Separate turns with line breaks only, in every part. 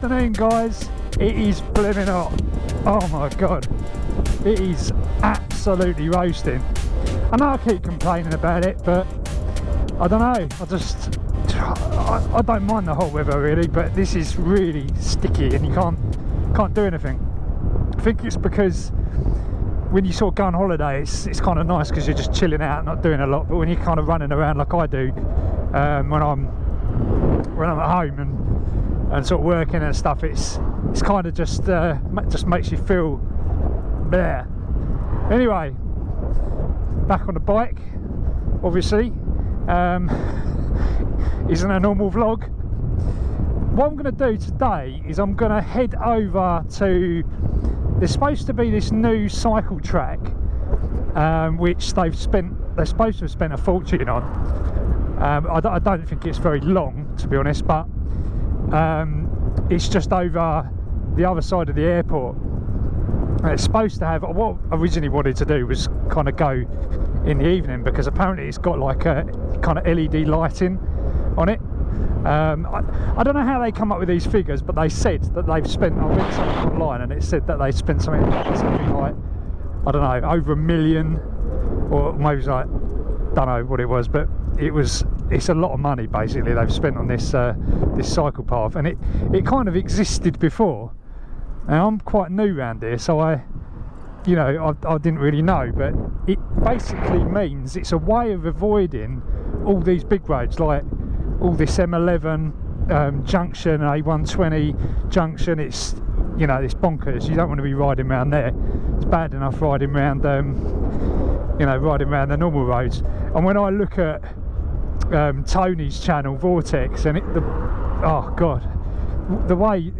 afternoon, guys. It is blimmin' hot. Oh my god, it is absolutely roasting. I know I keep complaining about it, but I don't know, I don't mind the hot weather really, but this is really sticky and you can't do anything. I think it's because when you sort of go on holiday, it's kind of nice because you're just chilling out, not doing a lot. But when you're kind of running around like I do, when I'm at home and sort of working and stuff, it's kind of just makes you feel bleh. Anyway, back on the bike, obviously. Isn't a normal vlog. What I'm going to do today is I'm going to head over to, there's supposed to be this new cycle track which they're supposed to have spent a fortune on. I don't think it's very long, to be honest, but it's just over the other side of the airport. And it's supposed to have, what I originally wanted to do was kind of go in the evening, because apparently it's got like a kind of LED lighting on it. I don't know how they come up with these figures, but they said that they've spent, I read something online and it said that they spent something like, I don't know, over $1 million, or maybe it was like, don't know what it was, but it's a lot of money basically they've spent on this this cycle path, and it kind of existed before. Now I'm quite new around here, so I didn't really know, but it basically means it's a way of avoiding all these big roads, like all this M11 junction, A120 junction. It's it's bonkers. You don't want to be riding around there. It's bad enough riding around riding around the normal roads. And when I look at Tony's channel Vortex, and oh god, the way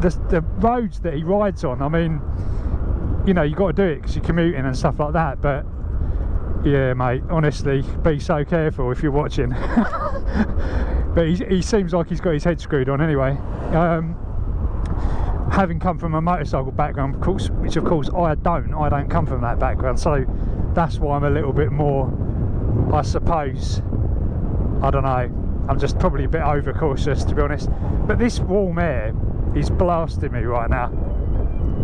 the roads that he rides on, I mean, you got to do it because you're commuting and stuff like that, but yeah mate, honestly, be so careful if you're watching. But he seems like he's got his head screwed on anyway. Having come from a motorcycle background, of course, which of course I don't come from that background, so that's why I'm a little bit more, I suppose, I don't know, I'm just probably a bit overcautious, to be honest. But this warm air is blasting me right now.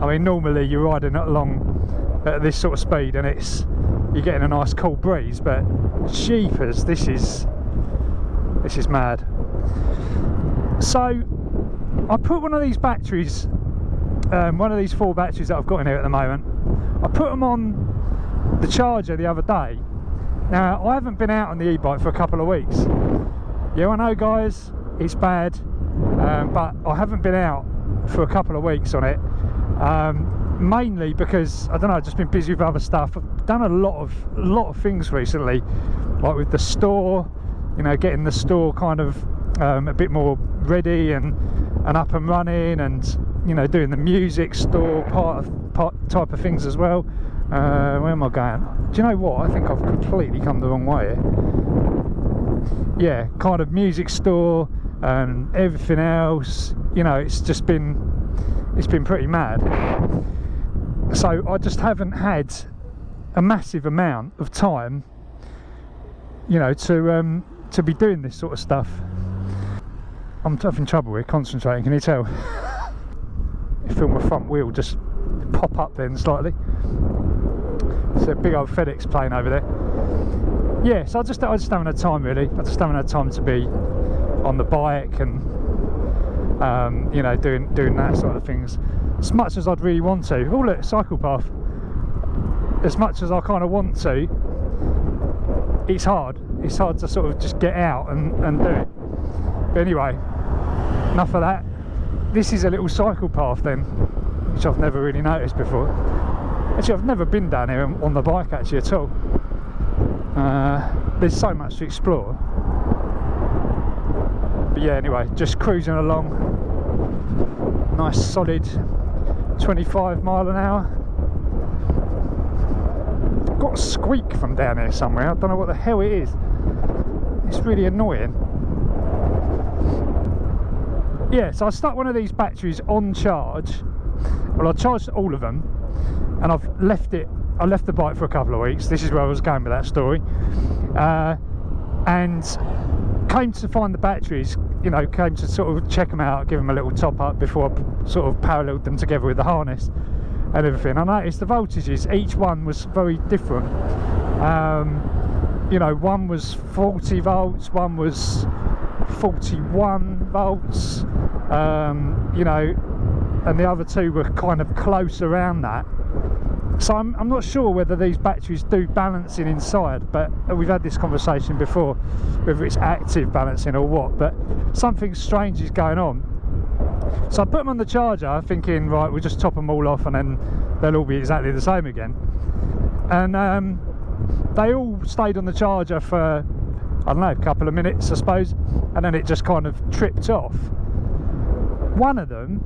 I mean, normally you're riding along at this sort of speed and you're getting a nice cool breeze, but jeepers, this is mad. So I put one of these batteries, one of these 4 batteries that I've got in here at the moment, I put them on the charger the other day. Now I haven't been out on the e-bike for a couple of weeks. Yeah, I know guys, it's bad, but I haven't been out for a couple of weeks on it, mainly because, I don't know, I've just been busy with other stuff. I've done a lot of things recently, like with the store, getting the store kind of a bit more ready and up and running, and doing the music store part type of things as well. Where am I going? Do you know what? I think I've completely come the wrong way here. Yeah, kind of music store and everything else. It's been pretty mad. So I just haven't had a massive amount of time, to be doing this sort of stuff. I'm having trouble here concentrating, can you tell? I feel my front wheel just pop up then slightly. It's a big old FedEx plane over there. Yeah, so I just haven't had time really. I just haven't had time to be on the bike and doing that sort of things as much as I'd really want to. Oh look, cycle path. As much as I kind of want to, it's hard to sort of just get out and do it. But anyway, enough of that. This is a little cycle path then, which I've never really noticed before. Actually, I've never been down here on the bike actually at all. There's so much to explore. But yeah, anyway, just cruising along. Nice solid 25 mile an hour. Got a squeak from down here somewhere. I don't know what the hell it is. It's really annoying. Yeah, so I stuck one of these batteries on charge. Well, I charged all of them, and I've left it. I left the bike for a couple of weeks. This is where I was going with that story. And came to find the batteries, you know, came to sort of check them out, give them a little top up before I sort of paralleled them together with the harness and everything. I noticed the voltages, each one was very different. You know, one was 40 volts, one was 41 volts, you know, and the other two were kind of close around that. So I'm not sure whether these batteries do balancing inside, but we've had this conversation before, whether it's active balancing or what, but something strange is going on. So I put them on the charger thinking, right, we'll just top them all off and then they'll all be exactly the same again. And they all stayed on the charger for, I don't know, a couple of minutes I suppose, and then it just kind of tripped off. One of them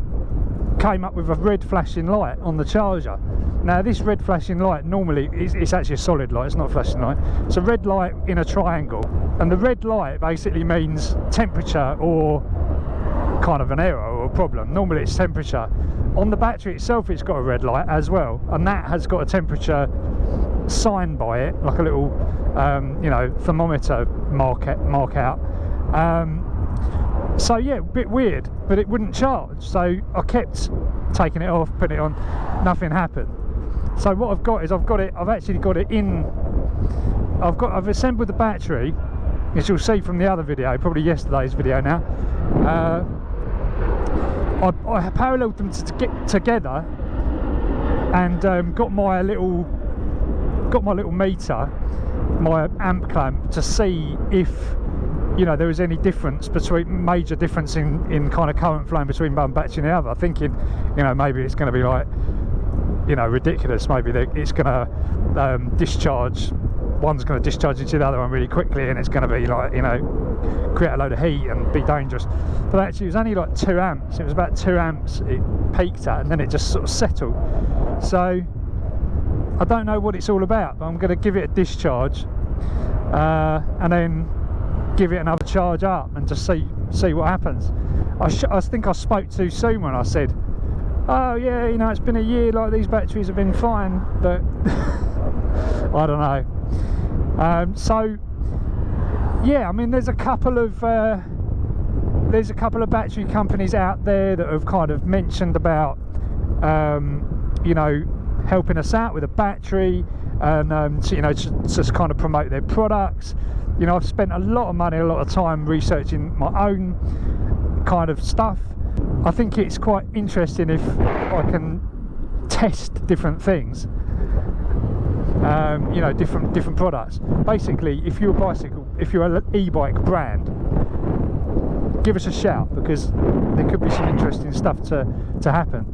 came up with a red flashing light on the charger. Now this red flashing light normally it's actually a solid light, it's not a flashing light. It's a red light in a triangle, and the red light basically means temperature or kind of an error or a problem. Normally it's temperature. On the battery itself it's got a red light as well, and that has got a temperature sign by it, like a little you know, thermometer mark out. So yeah, a bit weird, but it wouldn't charge, so I kept taking it off, putting it on, nothing happened. So what I've got is I've actually got it in, I've assembled the battery, as you'll see from the other video, probably yesterday's video now. I paralleled them together and got my little meter, my amp clamp, to see if, you know, there was any difference between, major difference in kind of current flowing between one battery and the other. Thinking, you know, maybe it's going to be like, you know, ridiculous. Maybe it's going to discharge. One's going to discharge into the other one really quickly, and it's going to be like, you know, create a load of heat and be dangerous. But actually, it was only like 2 amps. It was about 2 amps it peaked at, and then it just sort of settled. So I don't know what it's all about, but I'm going to give it a discharge and then give it another charge up and just see what happens. I think I spoke too soon when I said, oh yeah, you know, it's been a year, like these batteries have been fine, but I don't know. So yeah, I mean, there's a couple of battery companies out there that have kind of mentioned about you know, helping us out with a battery, and so, you know, just kind of promote their products. You know, I've spent a lot of money, a lot of time researching my own kind of stuff. I think it's quite interesting if I can test different things, you know, different products. Basically, if you're an e-bike brand, give us a shout, because there could be some interesting stuff to happen.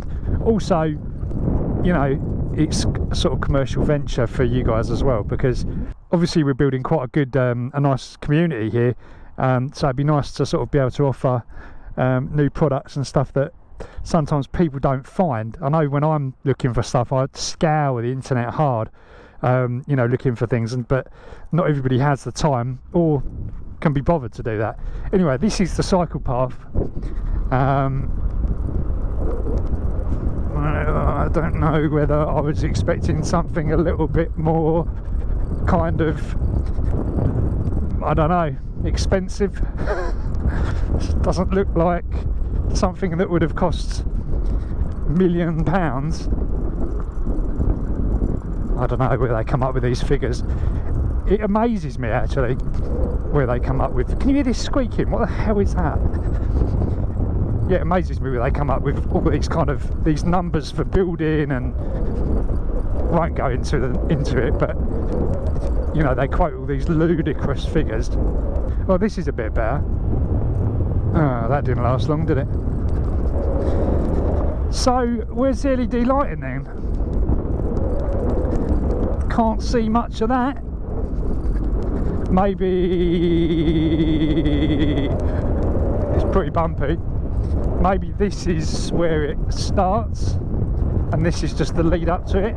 Also, you know, it's a sort of commercial venture for you guys as well, because obviously we're building quite a good a nice community here, so it'd be nice to sort of be able to offer new products and stuff that sometimes people don't find. I know when I'm looking for stuff, I scour the internet hard, you know, looking for things, but not everybody has the time or can be bothered to do that. Anyway, this is the cycle path. I don't know whether I was expecting something a little bit more kind of, I don't know, expensive. Doesn't look like something that would have cost £1 million. I don't know where they come up with these figures. It amazes me actually where they come up with. Can you hear this squeaking? What the hell is that? Yeah, it amazes me where they come up with all these kind of these numbers for building, and I won't go into it, but you know, they quote all these ludicrous figures. Well, this is a bit better. Oh, that didn't last long, did it? So where's the LED lighting then? Can't see much of that. Maybe it's pretty bumpy. Maybe this is where it starts and this is just the lead up to it.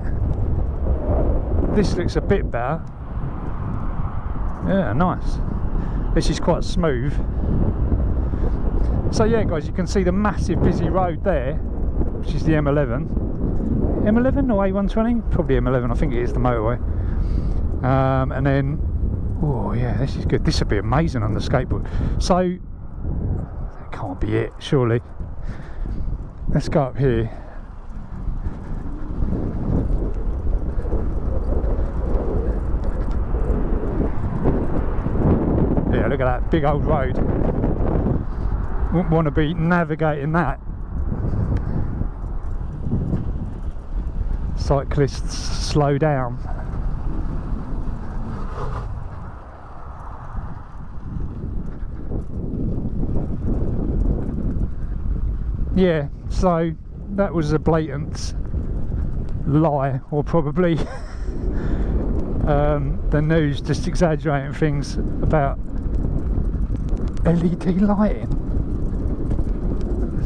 This looks a bit better. Yeah, nice. This is quite smooth. So yeah guys, you can see the massive busy road there, which is the M11. M11 or A120? Probably M11, I think it is the motorway. And then Oh yeah, this is good. This would be amazing on the skateboard. So that can't be it, surely. Let's go up here. Yeah, look at that big old road. Wouldn't want to be navigating that. Cyclists, slow down. Yeah, so that was a blatant lie, or probably the news just exaggerating things about LED lighting.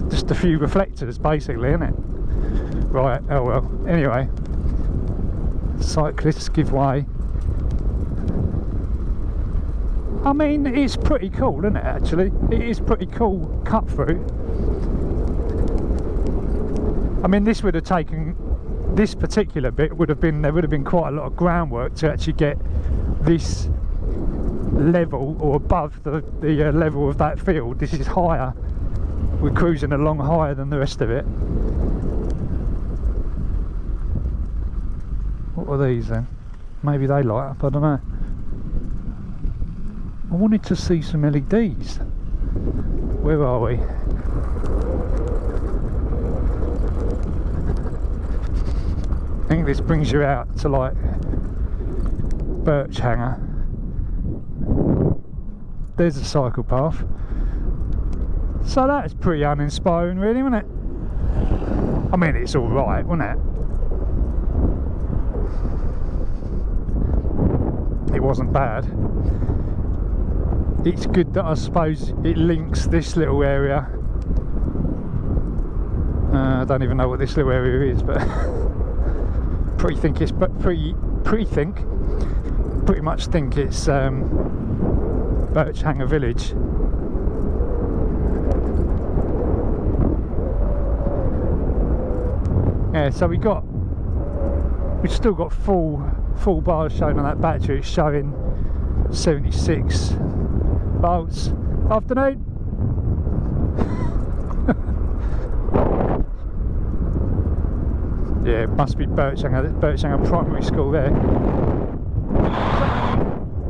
Just a few reflectors basically, isn't it? Right, oh well. Anyway, cyclists give way. I mean, it's pretty cool, isn't it, actually? It is pretty cool cut through. I mean, this would have taken, this particular bit would have been, there would have been quite a lot of groundwork to actually get this level or above the level of that field. This is higher. We're cruising along higher than the rest of it. What are these then? Maybe they light up, I don't know. I wanted to see some LEDs. Where are we? I think this brings you out to like Birch Hanger. There's a cycle path. So that's pretty uninspiring really, wasn't it? I mean, it's alright, wasn't it? It wasn't bad. It's good that I suppose it links this little area. I don't even know what this little area is, but pretty much think it's Birch Hanger Village. Yeah, so we've still got full bars shown on that battery. It's showing 76 volts. Afternoon. Yeah, it must be Birch Hanger Primary School there.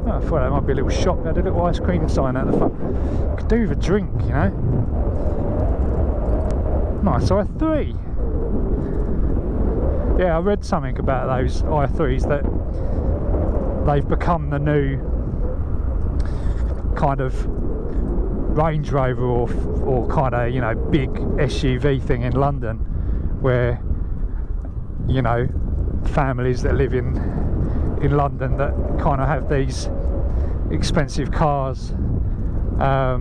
Oh, I thought that might be a little shop. They had a little ice cream sign out the front. Could do with a drink, you know. Nice i3. Yeah, I read something about those i3s that they've become the new kind of Range Rover or kind of, you know, big SUV thing in London, where, you know, families that live in London that kind of have these expensive cars are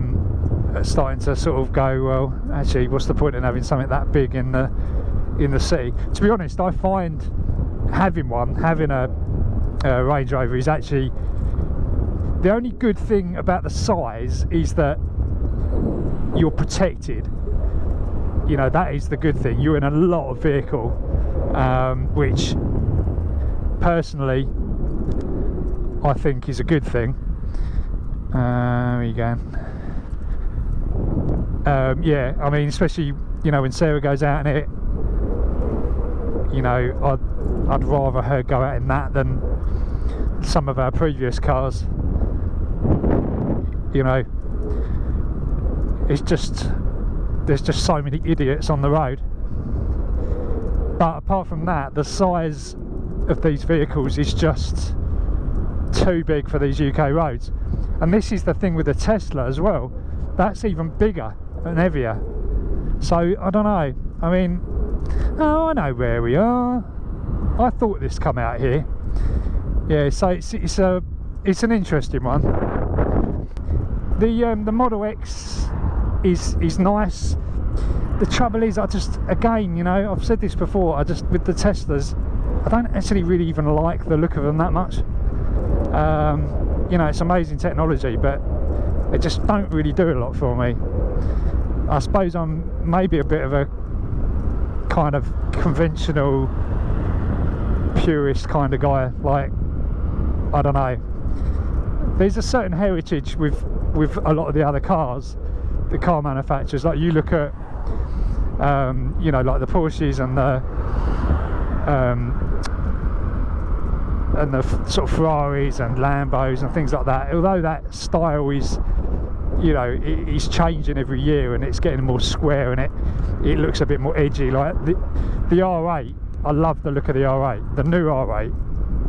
starting to sort of go, well, actually, what's the point in having something that big in the city? To be honest, I find having a Range Rover is actually the only good thing about the size is that you're protected. You know, that is the good thing. You're in a lot of vehicle, which personally I think is a good thing. There you go. Yeah, I mean, especially, you know, when Sarah goes out in it, you know, I'd rather her go out in that than some of our previous cars. You know, it's just, there's just so many idiots on the road. But apart from that, the size of these vehicles is just too big for these UK roads. And this is the thing with the Tesla as well. That's even bigger and heavier. So I don't know. I mean, oh, I know where we are. I thought this come out here. Yeah, so it's an interesting one. The Model X is nice. The trouble is, again, you know, I've said this before, with the Teslas, I don't actually really even like the look of them that much. You know, it's amazing technology, but they just don't really do a lot for me. I suppose I'm maybe a bit of a kind of conventional purist kind of guy, like, I don't know, there's a certain heritage with a lot of the other cars, the car manufacturers. Like you look at you know, like the Porsches and the sort of Ferraris and Lambos and things like that. Although that style is, you know, it's changing every year and it's getting more square and it looks a bit more edgy. Like the R8, I love the look of the R8. The new R8,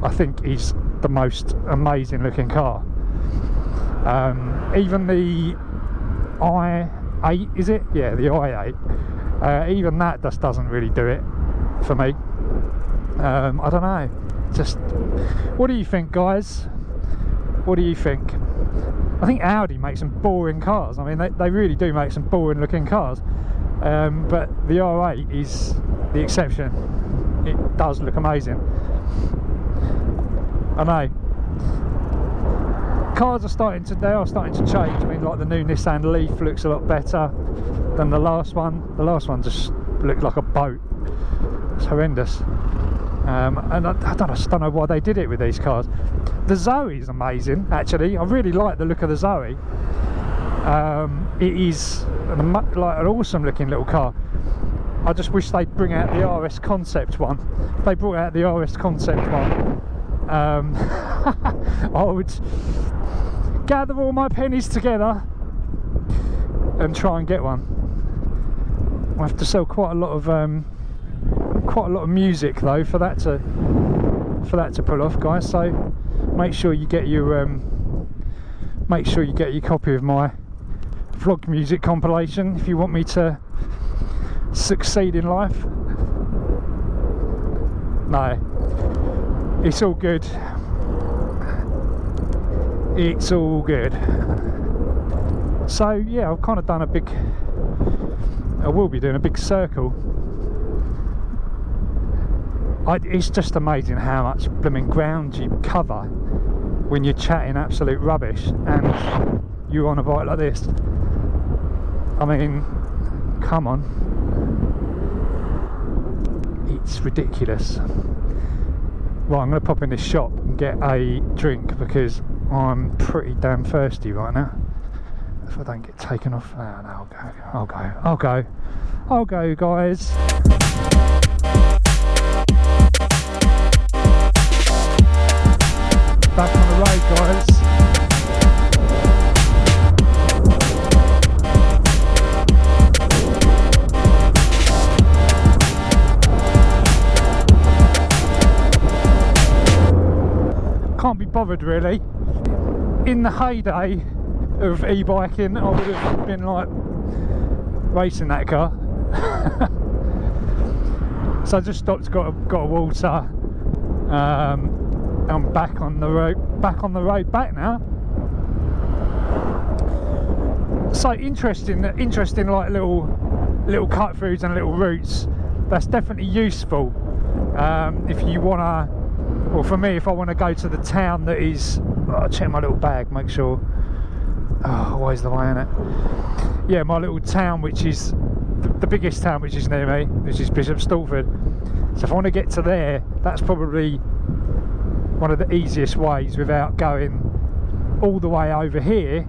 I think, is the most amazing looking car. Even the i8, is it? Yeah, the i8. Even that just doesn't really do it for me. I don't know. Just, what do you think, guys? What do you think? I think Audi makes some boring cars. I mean, they really do make some boring looking cars. But the R8 is the exception. It does look amazing. I know. Cars are starting to change. I mean, like the new Nissan Leaf looks a lot better than the last one. The last one just looked like a boat. It's horrendous. And I just don't know why they did it with these cars. The Zoe is amazing, actually. I really like the look of the Zoe. It is like an awesome looking little car. I just wish they'd bring out the RS Concept one. If they brought out the RS Concept one, I would gather all my pennies together and try and get one. I have to sell quite a lot of music though for that to pull off, guys. So make sure you get your copy of my vlog music compilation if you want me to succeed in life. No, it's all good. It's all good. So yeah, I've kind of done I will be doing a big circle. It's just amazing how much blooming ground you cover when you're chatting absolute rubbish and you're on a bike like this. I mean, come on. It's ridiculous. Right, I'm going to pop in this shop and get a drink because I'm pretty damn thirsty right now. If I don't get taken off, no, I'll go, guys. Back on the road, guys. Can't be bothered really. In the heyday of e-biking, I would have been like racing that car. So I just stopped, got a water. I'm back on the road back now. So interesting like little cut throughs and little routes. That's definitely useful if you wanna, well for me, if I want to go to the town that is, I'll check my little bag, make sure, always the way, innit? Yeah, my little town, which is the biggest town which is near me, which is Bishop Stortford. So if I want to get to there, that's probably one of the easiest ways without going all the way over here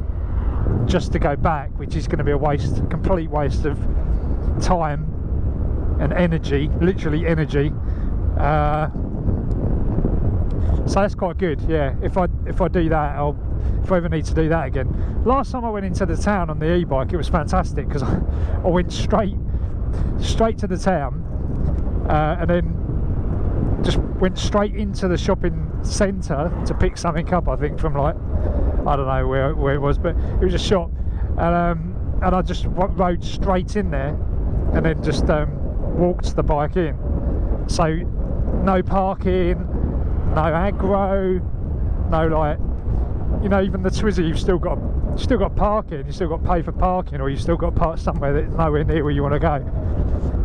just to go back, which is going to be a complete waste of time and energy, literally energy. So that's quite good. Yeah, if I do that, if I ever need to do that again. Last time I went into the town on the e-bike, it was fantastic because I went straight to the town and then just went straight into the shopping centre to pick something up, I think, from like, I don't know where it was, but it was a shop, and I just rode straight in there and then just walked the bike in. So no parking, no aggro, no like, you know, even the Twizzler, you've still got parking, you've still got to pay for parking, or you've still got to park somewhere that's nowhere near where you want to go.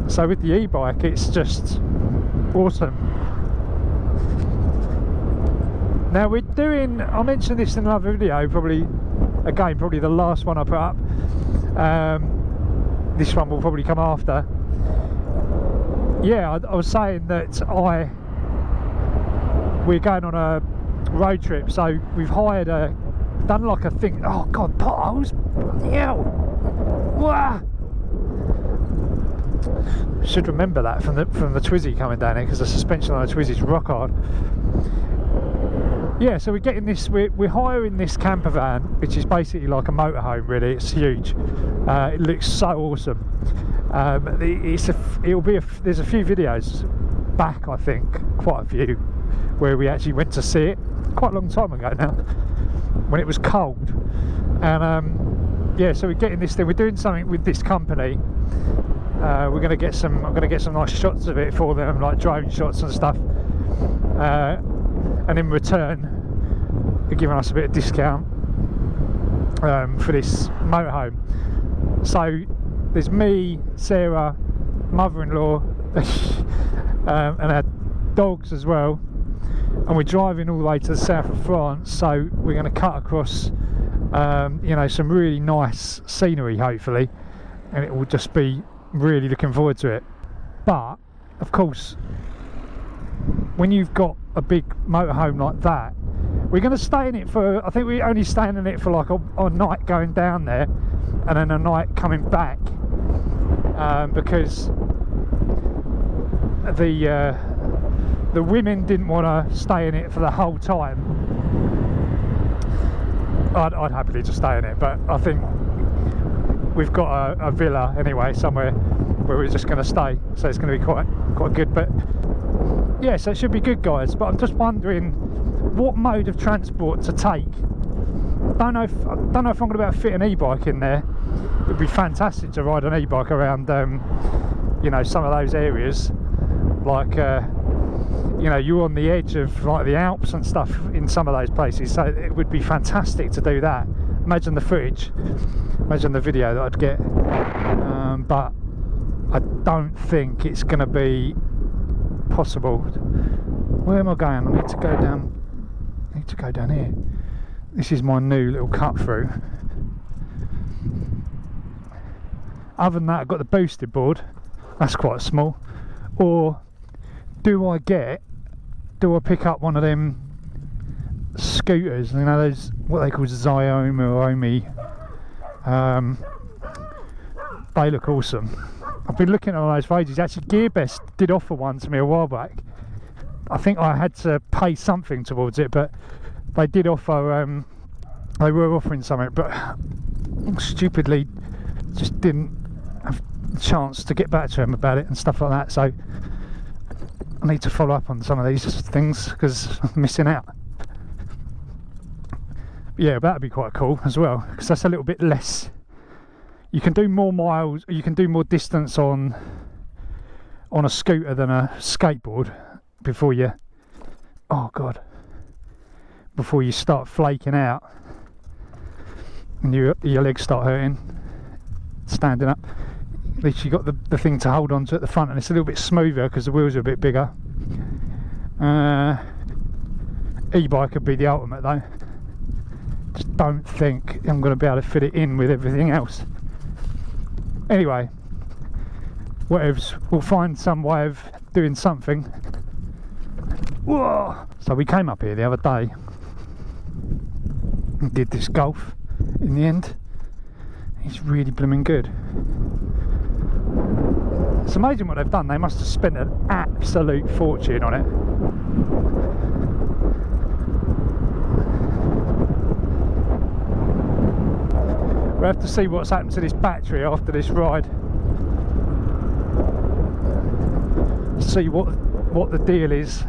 So with the e-bike, it's just awesome. Now we're doing, I mentioned this in another video, probably the last one I put up. This one will probably come after. Yeah, I was saying that we're going on a road trip, so we've hired a done like a thing. Oh god, potholes! Bloody hell! Wah! Should remember that from the Twizy coming down here, because the suspension on the Twizy's rock hard. Yeah, so we're getting this. We're hiring this camper van, which is basically like a motorhome. Really, it's huge. It looks so awesome. There's a few videos back, I think, quite a few, where we actually went to see it quite a long time ago now, when it was cold. And yeah, so we're getting this thing. We're doing something with this company. I'm going to get some nice shots of it for them, like drone shots and stuff. And in return, they're giving us a bit of discount for this motorhome. So there's me, Sarah, mother-in-law, and our dogs as well. And we're driving all the way to the south of France. So we're going to cut across, you know, some really nice scenery, hopefully, and it will just be really looking forward to it. But of course, when you've got a big motorhome like that, we're going to stay in it for, I think we're only staying in it for like a night going down there and then a night coming back, because the women didn't want to stay in it for the whole time. I'd happily just stay in it, but I think we've got a villa anyway somewhere where we're just going to stay, so it's going to be quite good. But yeah, so it should be good, guys. But I'm just wondering what mode of transport to take. I don't know if I'm going to be able to fit an e-bike in there. It would be fantastic to ride an e-bike around, you know, some of those areas, like you know, you're on the edge of like the Alps and stuff in some of those places. So it would be fantastic to do that. Imagine the footage, imagine the video that I'd get. But I don't think it's going to be possible. Where am I going? I need to go down. I need to go down here. This is my new little cut through. Other than that, I've got the boosted board. That's quite small. Or do I pick up one of them scooters? You know, those what they call Xiaomi or Omi. They look awesome. I've been looking at all those for ages. Actually, GearBest did offer one to me a while back. I think I had to pay something towards it, but they did offer. They were offering something, but stupidly just didn't have the chance to get back to them about it and stuff like that. So I need to follow up on some of these things because I'm missing out. But yeah, that'd be quite cool as well, because that's a little bit less. You can do more miles, you can do more distance on a scooter than a skateboard before you, oh god, before you start flaking out and your legs start hurting standing up. At least you got the thing to hold on to at the front, and it's a little bit smoother because the wheels are a bit bigger. E-bike would be the ultimate though. Just don't think I'm going to be able to fit it in with everything else. Anyway, whatevs, we'll find some way of doing something. Whoa! So we came up here the other day and did this golf in the end. It's really blooming good. It's amazing what they've done. They must have spent an absolute fortune on it. We'll have to see what's happened to this battery after this ride. See what the deal is.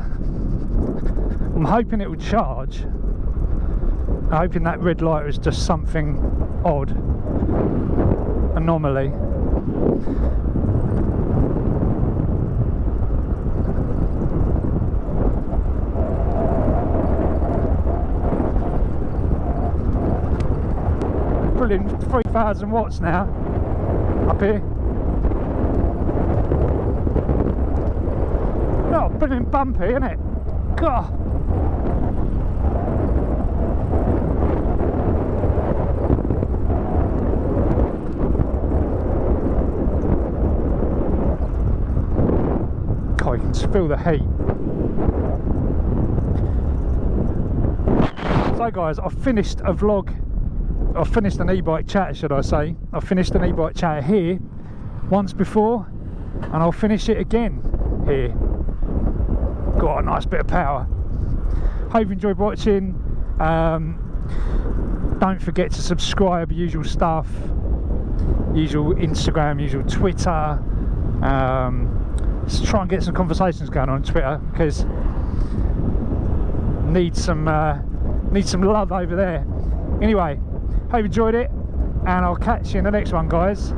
I'm hoping it will charge. I'm hoping that red light was just something odd, anomaly. Brilliant, 3,000 watts now up here. Oh, brilliant bumpy, isn't it? God. God, you can feel the heat. So So guys, I've finished a vlog. I've finished an e-bike chat, should I say. I've finished an e-bike chat here once before, and I'll finish it again here. Got a nice bit of power. Hope you enjoyed watching. Don't forget to subscribe, usual stuff, usual Instagram, usual Twitter. Let's try and get some conversations going on Twitter, because need some love over there. Anyway, hope you enjoyed it, and I'll catch you in the next one, guys.